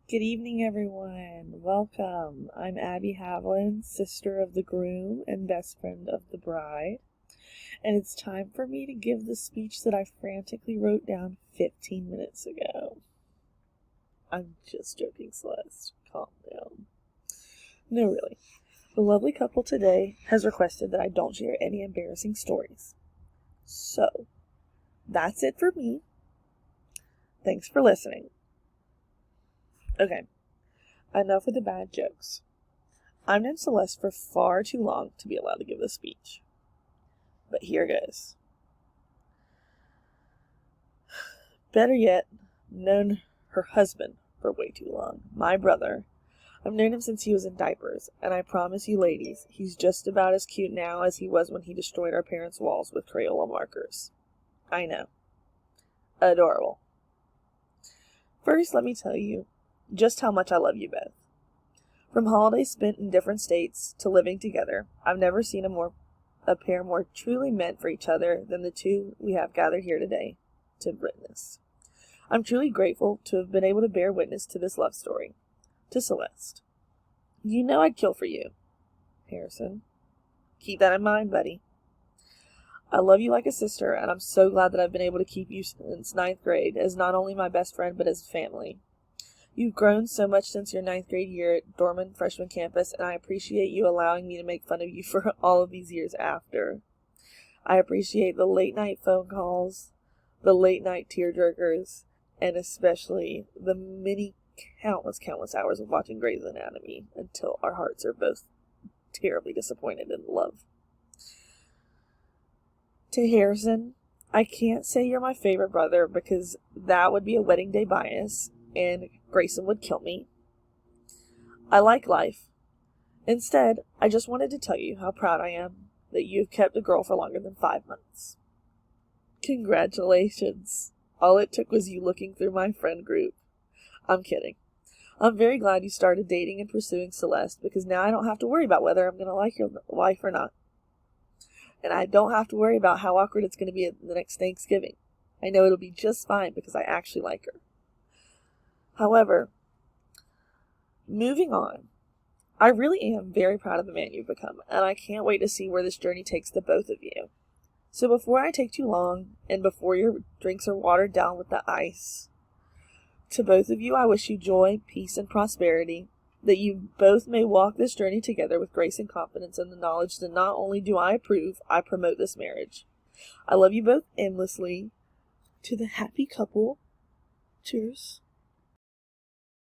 Good evening, everyone. Welcome. I'm Abby Haviland, sister of the groom and best friend of the bride. And it's time for me to give the speech that I frantically wrote down 15 minutes ago. I'm just joking, Celeste. Calm down. No, really. The lovely couple today has requested that I don't share any embarrassing stories. So, that's it for me. Thanks for listening. Okay, enough with the bad jokes. I've known Celeste for far too long to be allowed to give this speech. But here goes. Better yet, known her husband for way too long. My brother. I've known him since he was in diapers, and I promise you ladies, he's just about as cute now as he was when he destroyed our parents' walls with Crayola markers. I know. Adorable. First, let me tell you just how much I love you both. From holidays spent in different states to living together, I've never seen a pair more truly meant for each other than the two we have gathered here today to witness. I'm truly grateful to have been able to bear witness to this love story. To Celeste. You know I'd kill for you. Harrison. Keep that in mind, buddy. I love you like a sister, and I'm so glad that I've been able to keep you since 9th grade as not only my best friend, but as family. You've grown so much since your 9th grade year at Dorman Freshman Campus, and I appreciate you allowing me to make fun of you for all of these years after. I appreciate the late-night phone calls, the late-night tearjerkers, and especially the many countless hours of watching Grey's Anatomy until our hearts are both terribly disappointed in love. To Harrison, I can't say you're my favorite brother because that would be a wedding day bias, and Grayson would kill me. I like life. Instead, I just wanted to tell you how proud I am that you've kept a girl for longer than 5 months. Congratulations. All it took was you looking through my friend group. I'm kidding. I'm very glad you started dating and pursuing Celeste because now I don't have to worry about whether I'm going to like your wife or not. And I don't have to worry about how awkward it's going to be at the next Thanksgiving. I know it'll be just fine because I actually like her. However, moving on, I really am very proud of the man you've become, and I can't wait to see where this journey takes the both of you. So before I take too long, and before your drinks are watered down with the ice, to both of you I wish you joy, peace, and prosperity, that you both may walk this journey together with grace and confidence and the knowledge that not only do I approve, I promote this marriage. I love you both endlessly. To the happy couple, cheers.